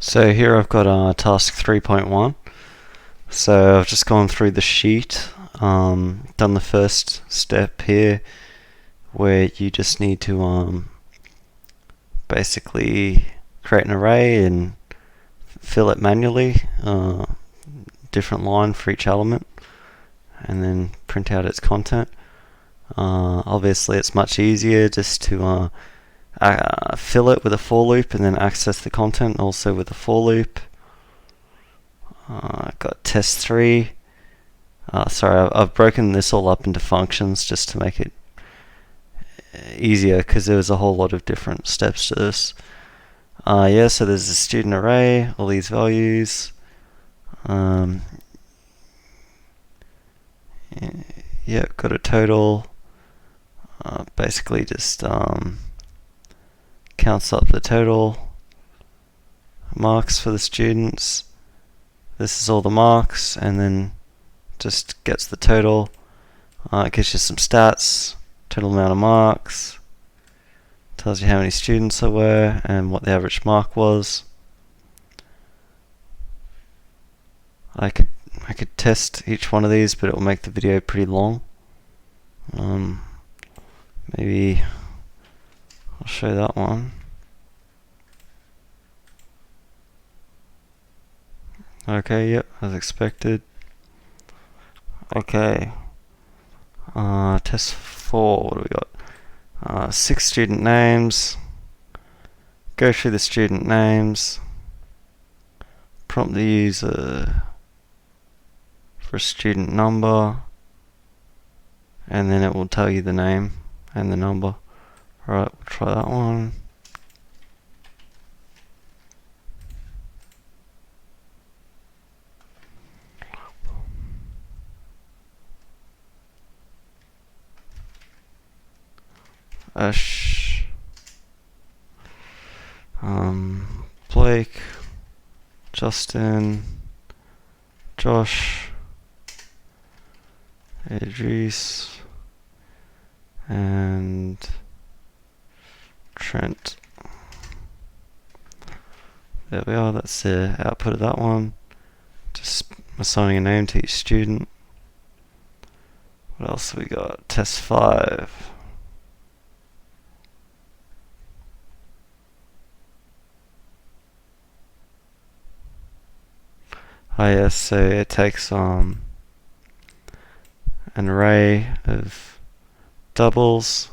So here I've got task 3.1. So I've just gone through the sheet, done the first step here where you just need to basically create an array and fill it manually, different line for each element, and then print out its content. Obviously it's much easier just to fill it with a for loop and then access the content also with a for loop. Got test 3. Sorry, I've broken this all up into functions just to make it easier because there was a whole lot of different steps to this. So there's a student array, all these values. Got a total. Basically just counts up the total marks for the students. This is all the marks, and then just gets the total. It gives you some stats, total amount of marks, tells you how many students there were and what the average mark was. I could test each one of these, but it will make the video pretty long. Maybe I'll show that one. Okay, yep, as expected. Okay. Test 4, what do we got? 6 student names. Go through the student names. Prompt the user for a student number. And then it will tell you the name and the number. Alright, we'll try that one. Ash, Blake, Justin, Josh, Idris, and Trent. There we are, that's the output of that one. Just assigning a name to each student. What else have we got? Test 5. Yes, so it takes an array of doubles,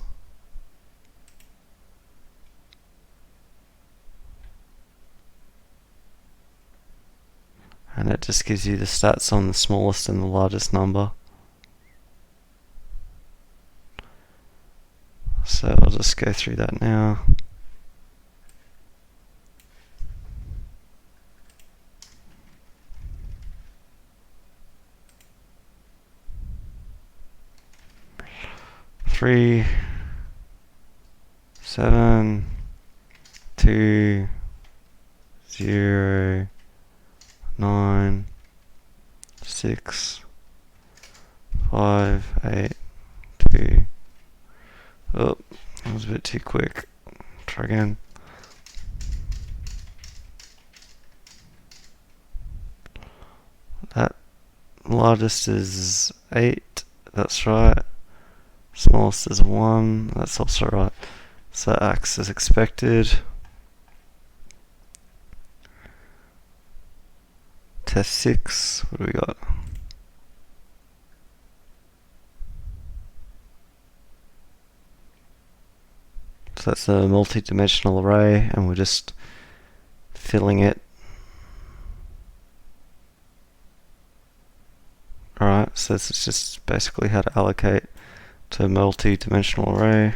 and it just gives you the stats on the smallest and the largest number. So I'll just go through that now. Three, 7, 2, 0, 9, 6, 5, 8, 2. Oh, that was a bit too quick. Try again. That largest is 8, that's right. Smallest is 1, that's also right. So that acts as expected. Test 6, what do we got? So that's a multi-dimensional array, and we're just filling it. Alright, so this is just basically how to allocate to a multi-dimensional array.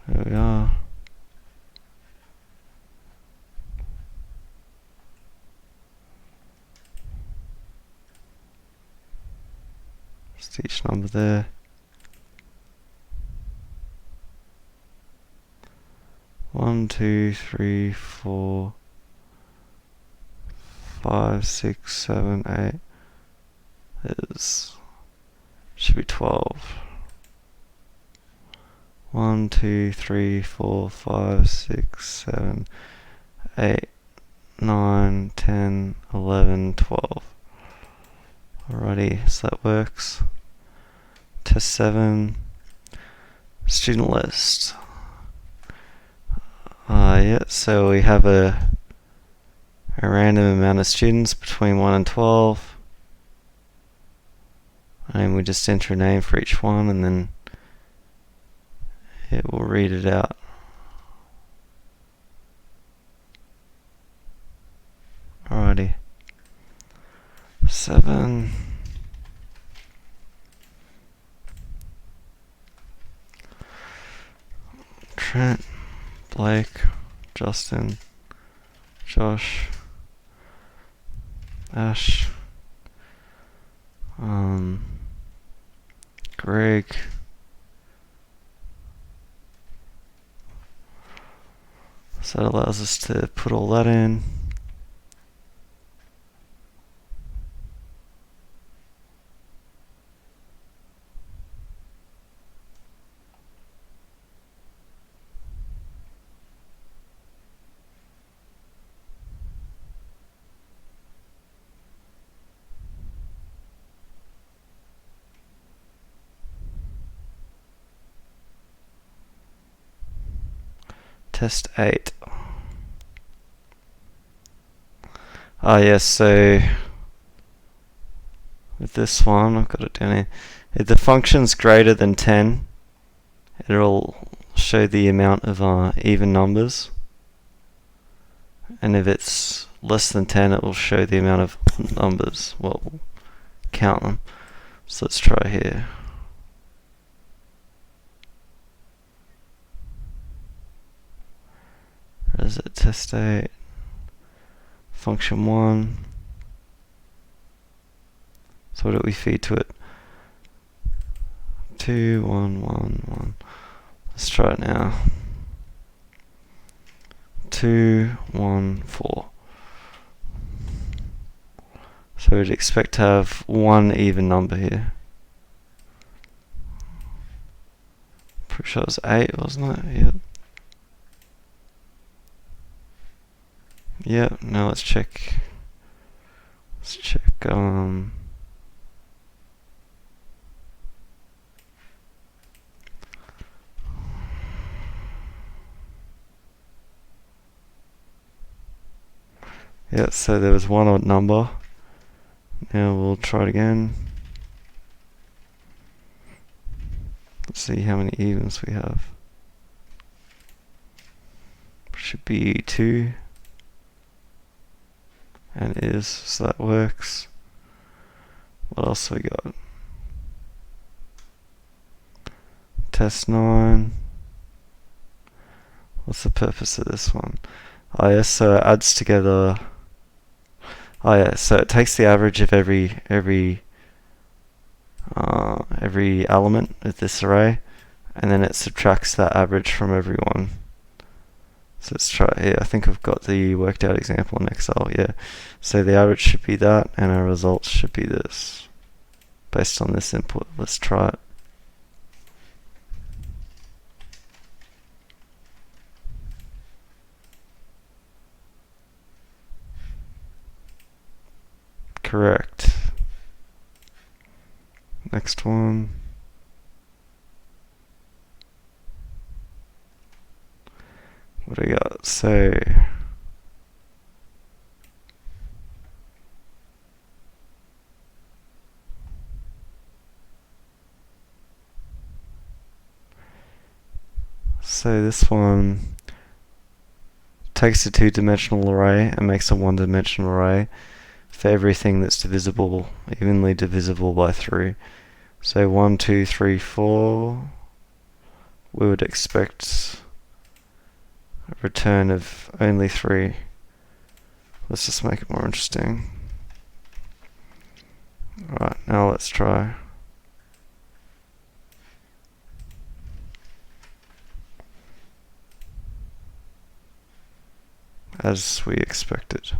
There we are. Just each number there. One, 2, 3, 4, 5, 6, 7, 8 should be 12. 1, 2, 3, 4, 5, 6, 7, 8, 9, 10, 11, 12. Alrighty, so that works. Test 7, student list. Yeah, so we have a random amount of students between 1 and 12. And we just enter a name for each one, and then it will read it out. Alrighty. 7. Trent, Blake, Justin, Josh, Ash, Greg, so that allows us to put all that in. Test 8. Yes, so with this one, I've got it down here. If the function's greater than 10, it'll show the amount of even numbers. And if it's less than 10, it will show the amount of numbers. Well, we'll count them. So let's try here. Where is it? Test 8. Function 1. So what do we feed to it? 2, 1, 1, 1. Let's try it now. 2, 1, 4. So we'd expect to have one even number here. Pretty sure it was 8, wasn't it? Yep. Yep, now let's check. Let's check, yeah, so there was one odd number. Now we'll try it again. Let's see how many evens we have. Should be 2. And is, so that works. What else have we got? Test 9. What's the purpose of this one? Oh yeah, so it adds together. Oh yeah, so it takes the average of every element of this array, and then it subtracts that average from everyone. So let's try it here. I think I've got the worked out example in Excel, yeah. So the average should be that, and our results should be this, based on this input. Let's try it. Correct. Next one. What do I got? So this one takes a 2-dimensional array and makes a 1-dimensional array for everything that's divisible, evenly divisible by 3. So 1, 2, 3, 4. We would expect a return of only 3. Let's just make it more interesting. Alright, now let's try. As we expected.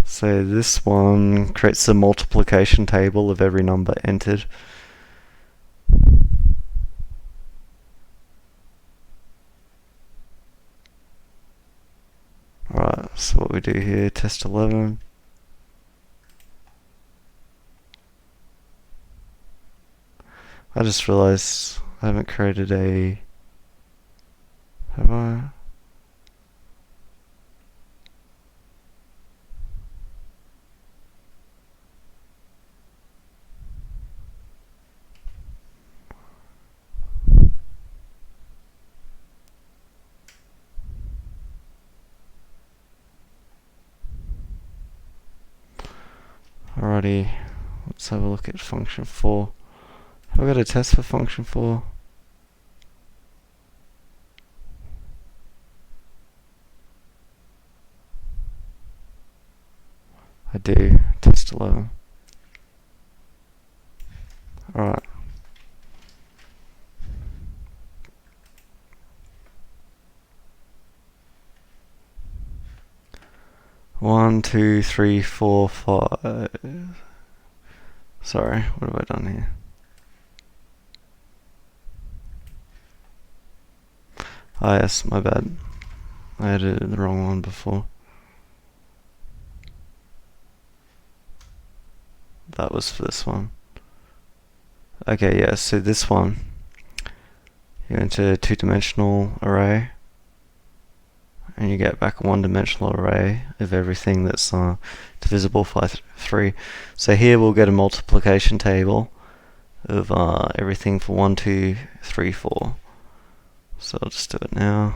So this one creates a multiplication table of every number entered. what we do here, test 11. I just realized I haven't created a... Have I? Alrighty, let's have a look at function 4. Have I got a test for function 4? I do, test 11. Alright. One, two, three, four, five. Sorry, what have I done here? Ah yes, my bad. I edited the wrong one before. That was for this one. Okay, yeah, so this one, you enter a two-dimensional array, and you get back a one-dimensional array of everything that's divisible by 3. So here we'll get a multiplication table of everything for 1, 2, 3, 4. So I'll just do it now.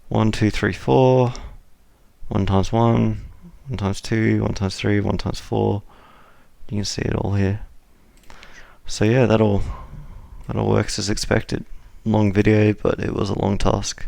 1, 2, 3, 4. 1 times 1, 1 times 2, 1 times 3, 1 times 4. You can see it all here. So yeah, that all works as expected. Long video, but it was a long task.